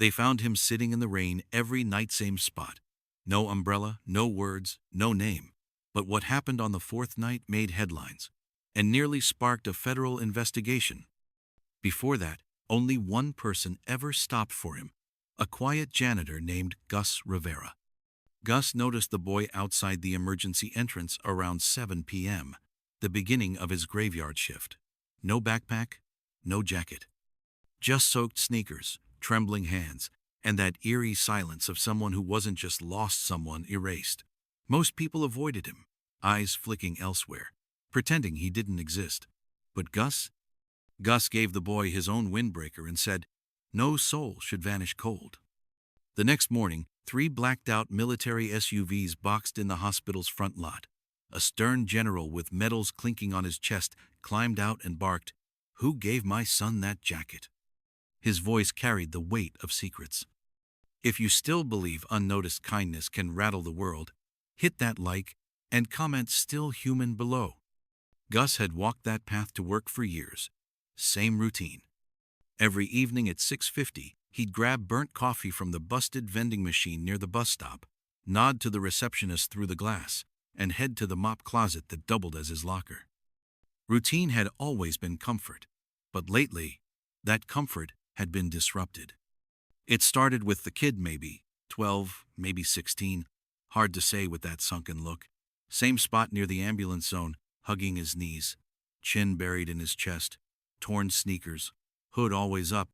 They found him sitting in the rain every night, same spot. No umbrella, no words, no name. But what happened on the fourth night made headlines and nearly sparked a federal investigation. Before that, only one person ever stopped for him, a quiet janitor named Gus Rivera. Gus noticed the boy outside the emergency entrance around 7 p.m., the beginning of his graveyard shift. No backpack, no jacket. Just soaked sneakers, trembling hands, and that eerie silence of someone who wasn't just lost, someone erased. Most people avoided him, eyes flicking elsewhere, pretending he didn't exist. But Gus gave the boy his own windbreaker and said, "No soul should vanish cold." The next morning, 3 blacked-out military SUVs boxed in the hospital's front lot. A stern general with medals clinking on his chest climbed out and barked, "Who gave my son that jacket?" His voice carried the weight of secrets. If you still believe unnoticed kindness can rattle the world, hit that like and comment "still human" below. Gus had walked that path to work for years. Same routine. Every evening at 6:50, he'd grab burnt coffee from the busted vending machine near the bus stop, nod to the receptionist through the glass, and head to the mop closet that doubled as his locker. Routine had always been comfort, but lately, that comfort had been disrupted. It started with the kid, maybe 12, maybe 16, hard to say with that sunken look. Same spot near the ambulance zone, hugging his knees, chin buried in his chest, torn sneakers, hood always up.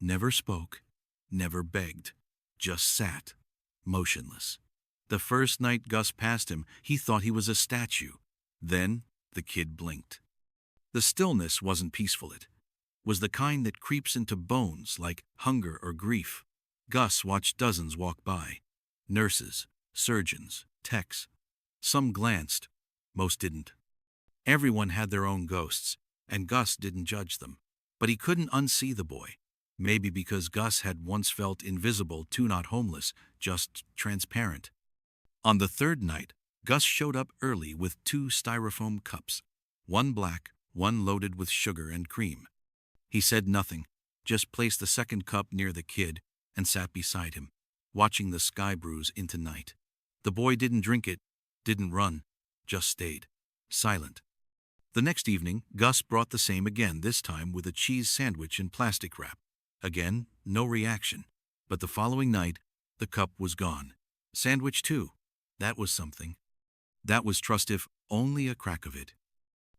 Never spoke, never begged, just sat, motionless. The first night Gus passed him, he thought he was a statue. Then the kid blinked. The stillness wasn't peaceful. It was the kind that creeps into bones like hunger or grief. Gus watched dozens walk by. Nurses, surgeons, techs. Some glanced, most didn't. Everyone had their own ghosts, and Gus didn't judge them. But he couldn't unsee the boy. Maybe because Gus had once felt invisible too, not homeless, just transparent. On the third night, Gus showed up early with 2 styrofoam cups, one black, one loaded with sugar and cream. He said nothing, just placed the second cup near the kid and sat beside him, watching the sky bruise into night. The boy didn't drink it, didn't run, just stayed, silent. The next evening, Gus brought the same again, this time with a cheese sandwich in plastic wrap. Again, no reaction. But the following night, the cup was gone. Sandwich too. That was something. That was trust, if only a crack of it.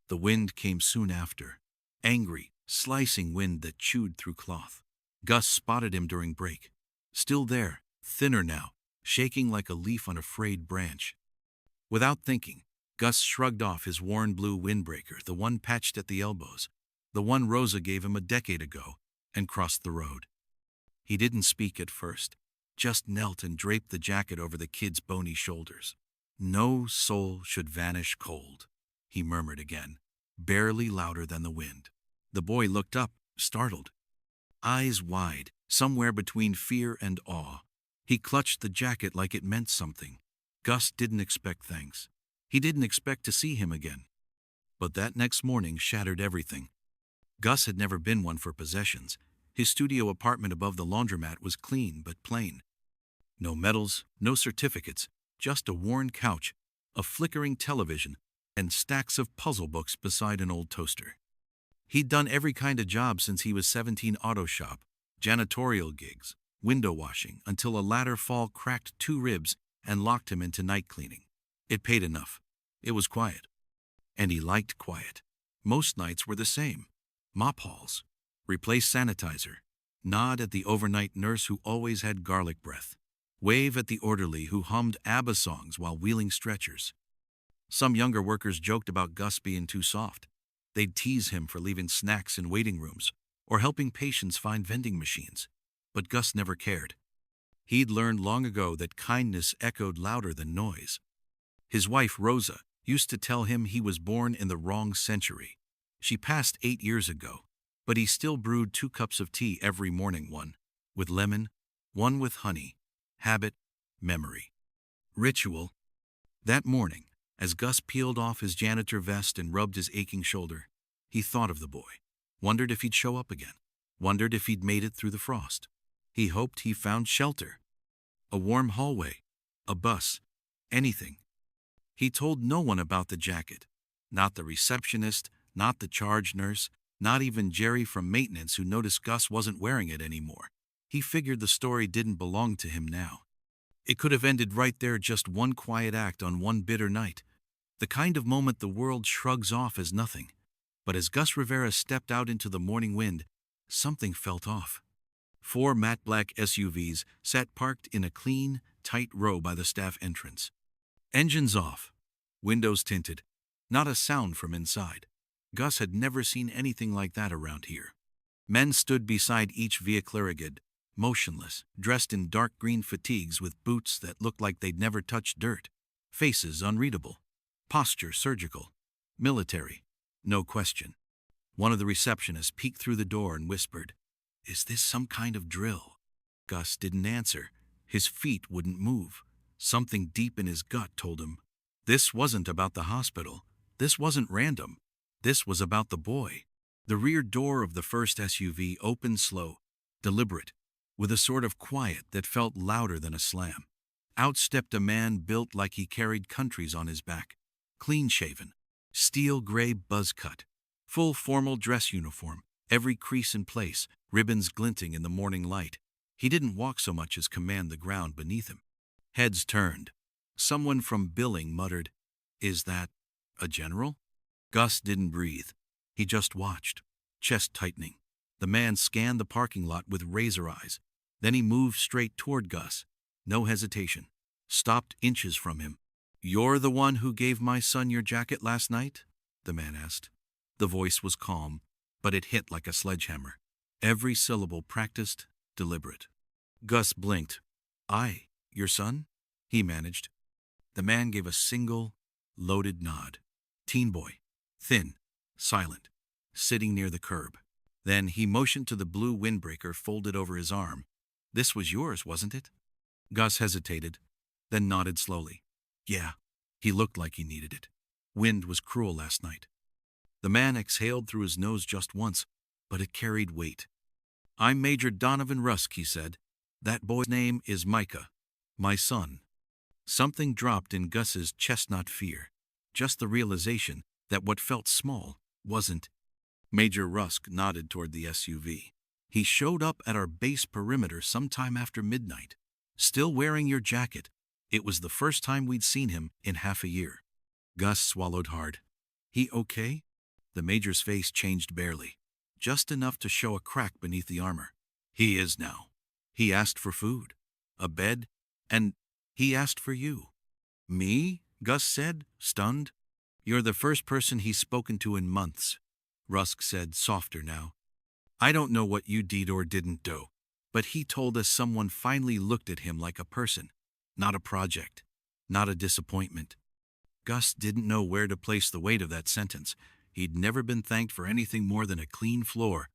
The wind came soon after. Angry, slicing wind that chewed through cloth. Gus spotted him during break. Still there, thinner now, shaking like a leaf on a frayed branch. Without thinking, Gus shrugged off his worn blue windbreaker, the one patched at the elbows, the one Rosa gave him a decade ago, and crossed the road. He didn't speak at first, just knelt and draped the jacket over the kid's bony shoulders. "No soul should vanish cold," he murmured again, barely louder than the wind. The boy looked up, startled. Eyes wide, somewhere between fear and awe. He clutched the jacket like it meant something. Gus didn't expect thanks. He didn't expect to see him again. But that next morning shattered everything. Gus had never been one for possessions. His studio apartment above the laundromat was clean but plain. No medals, no certificates, just a worn couch, a flickering television, and stacks of puzzle books beside an old toaster. He'd done every kind of job since he was 17: auto shop, janitorial gigs, window washing, until a latter fall cracked 2 ribs and locked him into night cleaning. It paid enough. It was quiet. And he liked quiet. Most nights were the same. Mop hauls. Replace sanitizer. Nod at the overnight nurse who always had garlic breath. Wave at the orderly who hummed ABBA songs while wheeling stretchers. Some younger workers joked about Gus being too soft. They'd tease him for leaving snacks in waiting rooms or helping patients find vending machines. But Gus never cared. He'd learned long ago that kindness echoed louder than noise. His wife, Rosa, used to tell him he was born in the wrong century. She passed 8 years ago, but he still brewed 2 cups of tea every morning, one with lemon, one with honey. Habit, memory, ritual. That morning, as Gus peeled off his janitor vest and rubbed his aching shoulder, he thought of the boy, wondered if he'd show up again, wondered if he'd made it through the frost. He hoped he found shelter. A warm hallway. A bus. Anything. He told no one about the jacket. Not the receptionist, not the charge nurse, not even Jerry from maintenance, who noticed Gus wasn't wearing it anymore. He figured the story didn't belong to him now. It could have ended right there, just one quiet act on one bitter night. The kind of moment the world shrugs off as nothing. But as Gus Rivera stepped out into the morning wind, something felt off. 4 matte black SUVs sat parked in a clean, tight row by the staff entrance. Engines off. Windows tinted. Not a sound from inside. Gus had never seen anything like that around here. Men stood beside each vehicle, rigid, motionless, dressed in dark green fatigues with boots that looked like they'd never touched dirt. Faces unreadable. Posture surgical. Military. No question. One of the receptionists peeked through the door and whispered, "Is this some kind of drill?" Gus didn't answer. His feet wouldn't move. Something deep in his gut told him, this wasn't about the hospital. This wasn't random. This was about the boy. The rear door of the first SUV opened slow, deliberate, with a sort of quiet that felt louder than a slam. Out stepped a man built like he carried countries on his back. Clean-shaven, steel gray buzz cut, full formal dress uniform, every crease in place, ribbons glinting in the morning light. He didn't walk so much as command the ground beneath him. Heads turned. Someone from billing muttered, "Is that a general?" Gus didn't breathe. He just watched, chest tightening. The man scanned the parking lot with razor eyes. Then he moved straight toward Gus. No hesitation. Stopped inches from him. "You're the one who gave my son your jacket last night?" the man asked. The voice was calm, but it hit like a sledgehammer. Every syllable practiced, deliberate. Gus blinked. "I, your son?" he managed. The man gave a single, loaded nod. Teen boy. Thin, silent, sitting near the curb. Then he motioned to the blue windbreaker folded over his arm. "This was yours, wasn't it?" Gus hesitated, then nodded slowly. "Yeah." He looked like he needed it. Wind was cruel last night. The man exhaled through his nose just once, but it carried weight. "I'm Major Donovan Rusk," he said. "That boy's name is Micah. My son." Something dropped in Gus's chestnut fear. Just the realization that what felt small wasn't. Major Rusk nodded toward the SUV. "He showed up at our base perimeter sometime after midnight, still wearing your jacket. It was the first time we'd seen him in half a year." Gus swallowed hard. "He okay?" The major's face changed barely, just enough to show a crack beneath the armor. "He is now. He asked for food, a bed, and he asked for you." "Me?" Gus said, stunned. "You're the first person he's spoken to in months," Rusk said, softer now. "I don't know what you did or didn't do, but he told us someone finally looked at him like a person, not a project, not a disappointment." Gus didn't know where to place the weight of that sentence. He'd never been thanked for anything more than a clean floor.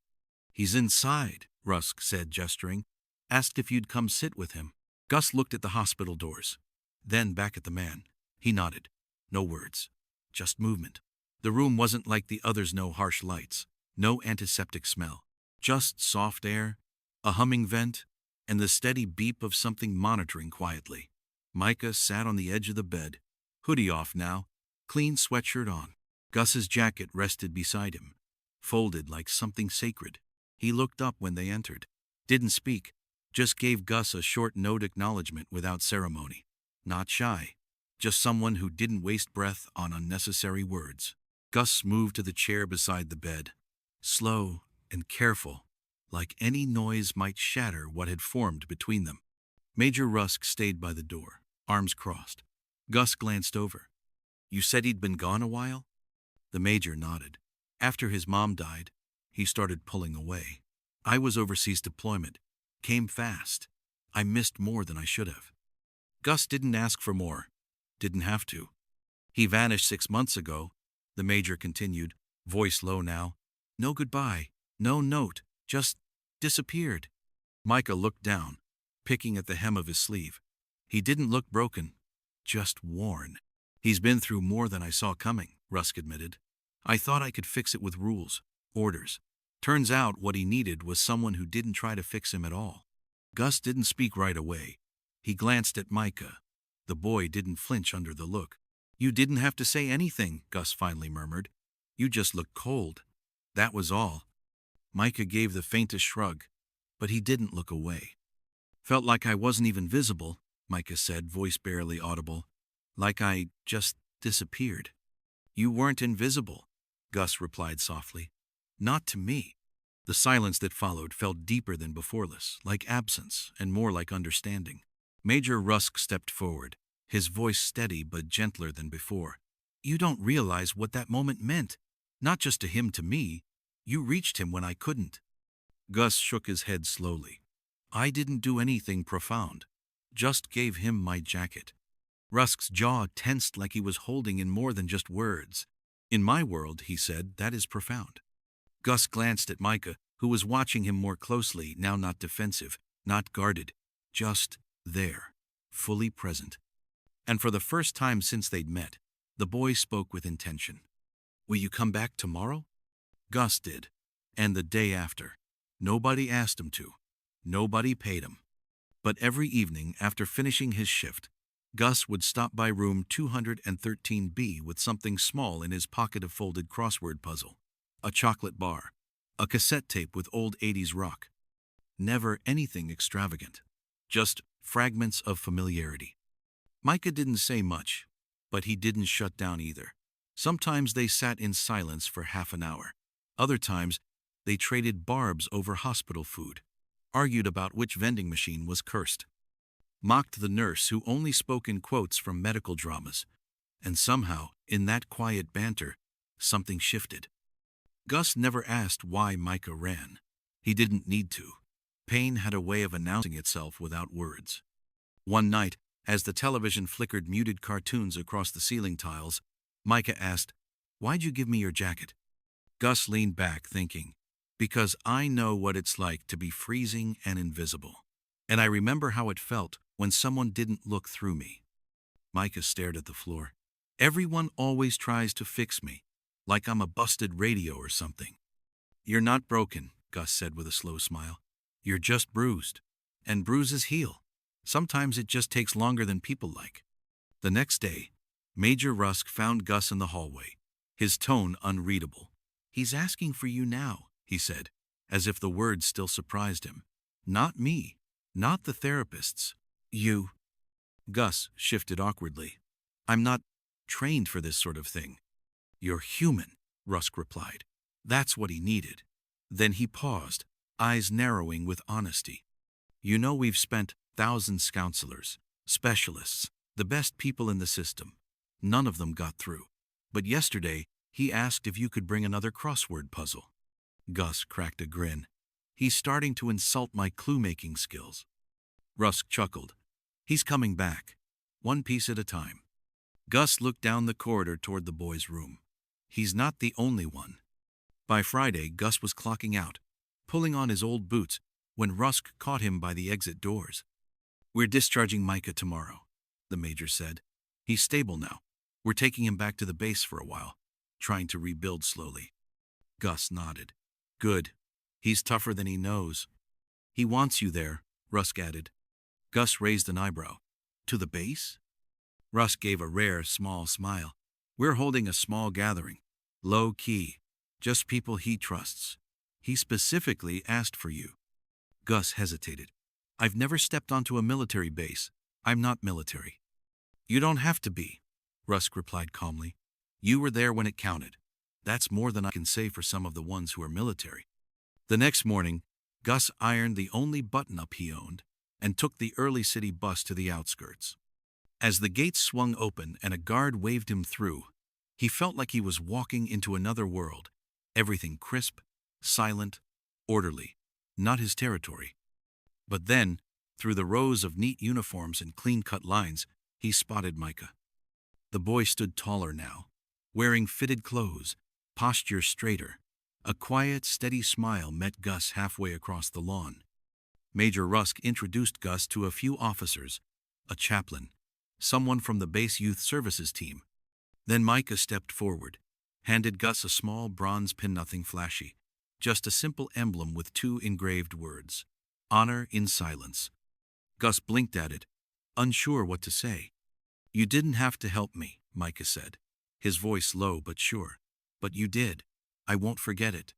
"He's inside," Rusk said, gesturing. "Asked if you'd come sit with him." Gus looked at the hospital doors, then back at the man. He nodded. No words, just movement. The room wasn't like the others, no harsh lights, no antiseptic smell. Just soft air, a humming vent, and the steady beep of something monitoring quietly. Micah sat on the edge of the bed, hoodie off now, clean sweatshirt on. Gus's jacket rested beside him, folded like something sacred. He looked up when they entered. Didn't speak, just gave Gus a short note acknowledgement without ceremony. Not shy, just someone who didn't waste breath on unnecessary words. Gus moved to the chair beside the bed, slow and careful, like any noise might shatter what had formed between them. Major Rusk stayed by the door, arms crossed. Gus glanced over. "You said he'd been gone a while?" The major nodded. "After his mom died, he started pulling away. I was overseas deployment. Came fast. I missed more than I should have." Gus didn't ask for more. Didn't have to. "He vanished 6 months ago," the major continued, voice low now. "No goodbye, no note, just disappeared." Micah looked down, picking at the hem of his sleeve. He didn't look broken, just worn. "He's been through more than I saw coming," Rusk admitted. "I thought I could fix it with rules, orders. Turns out what he needed was someone who didn't try to fix him at all." Gus didn't speak right away. He glanced at Micah. The boy didn't flinch under the look. "You didn't have to say anything," Gus finally murmured. "You just looked cold. That was all." Micah gave the faintest shrug, but he didn't look away. "Felt like I wasn't even visible," Micah said, voice barely audible. "Like I just disappeared." "You weren't invisible," Gus replied softly. "Not to me." The silence that followed felt deeper than beforeless, like absence and more like understanding. Major Rusk stepped forward, his voice steady but gentler than before. "You don't realize what that moment meant. Not just to him, to me. You reached him when I couldn't." Gus shook his head slowly. "I didn't do anything profound. Just gave him my jacket." Rusk's jaw tensed like he was holding in more than just words. "In my world," he said, "that is profound." Gus glanced at Micah, who was watching him more closely, now not defensive, not guarded, just there, fully present. And for the first time since they'd met, the boy spoke with intention. "Will you come back tomorrow?" Gus did. And the day after. Nobody asked him to. Nobody paid him. But every evening after finishing his shift, Gus would stop by room 213B with something small in his pocket, a folded crossword puzzle, a chocolate bar, a cassette tape with old 80s rock. Never anything extravagant. Just fragments of familiarity. Micah didn't say much, but he didn't shut down either. Sometimes they sat in silence for half an hour. Other times, they traded barbs over hospital food, argued about which vending machine was cursed, mocked the nurse who only spoke in quotes from medical dramas. And somehow, in that quiet banter, something shifted. Gus never asked why Micah ran. He didn't need to. Pain had a way of announcing itself without words. One night, as the television flickered muted cartoons across the ceiling tiles, Micah asked, "Why'd you give me your jacket?" Gus leaned back, thinking, "Because I know what it's like to be freezing and invisible. And I remember how it felt when someone didn't look through me." Micah stared at the floor. "Everyone always tries to fix me, like I'm a busted radio or something." "You're not broken," Gus said with a slow smile. "You're just bruised. And bruises heal. Sometimes it just takes longer than people like." The next day, Major Rusk found Gus in the hallway, his tone unreadable. "He's asking for you now," he said, as if the words still surprised him. "Not me. Not the therapists. You." Gus shifted awkwardly. "I'm not trained for this sort of thing." "You're human," Rusk replied. That's what he needed. Then he paused, eyes narrowing with honesty. "You know, we've spent thousands counselors, specialists, the best people in the system. None of them got through. But yesterday, he asked if you could bring another crossword puzzle." Gus cracked a grin. "He's starting to insult my clue-making skills." Rusk chuckled. "He's coming back, one piece at a time." Gus looked down the corridor toward the boy's room. He's not the only one. By Friday, Gus was clocking out, pulling on his old boots, when Rusk caught him by the exit doors. "We're discharging Micah tomorrow," the major said. "He's stable now. We're taking him back to the base for a while, trying to rebuild slowly." Gus nodded. "Good. He's tougher than he knows." "He wants you there," Rusk added. Gus raised an eyebrow. "To the base?" Rusk gave a rare, small smile. "We're holding a small gathering. Low key. Just people he trusts. He specifically asked for you." Gus hesitated. "I've never stepped onto a military base. I'm not military." "You don't have to be," Rusk replied calmly. "You were there when it counted. That's more than I can say for some of the ones who are military." The next morning, Gus ironed the only button-up he owned and took the early city bus to the outskirts. As the gates swung open and a guard waved him through, he felt like he was walking into another world, everything crisp, silent, orderly, not his territory. But then, through the rows of neat uniforms and clean-cut lines, he spotted Micah. The boy stood taller now, wearing fitted clothes, posture straighter. A quiet, steady smile met Gus halfway across the lawn. Major Rusk introduced Gus to a few officers, a chaplain, someone from the base youth services team. Then Micah stepped forward, handed Gus a small bronze pin, nothing flashy, just a simple emblem with two engraved words, Honor in silence. Gus blinked at it, unsure what to say. You didn't have to help me, Micah said, his voice low but sure. But you did. I won't forget it.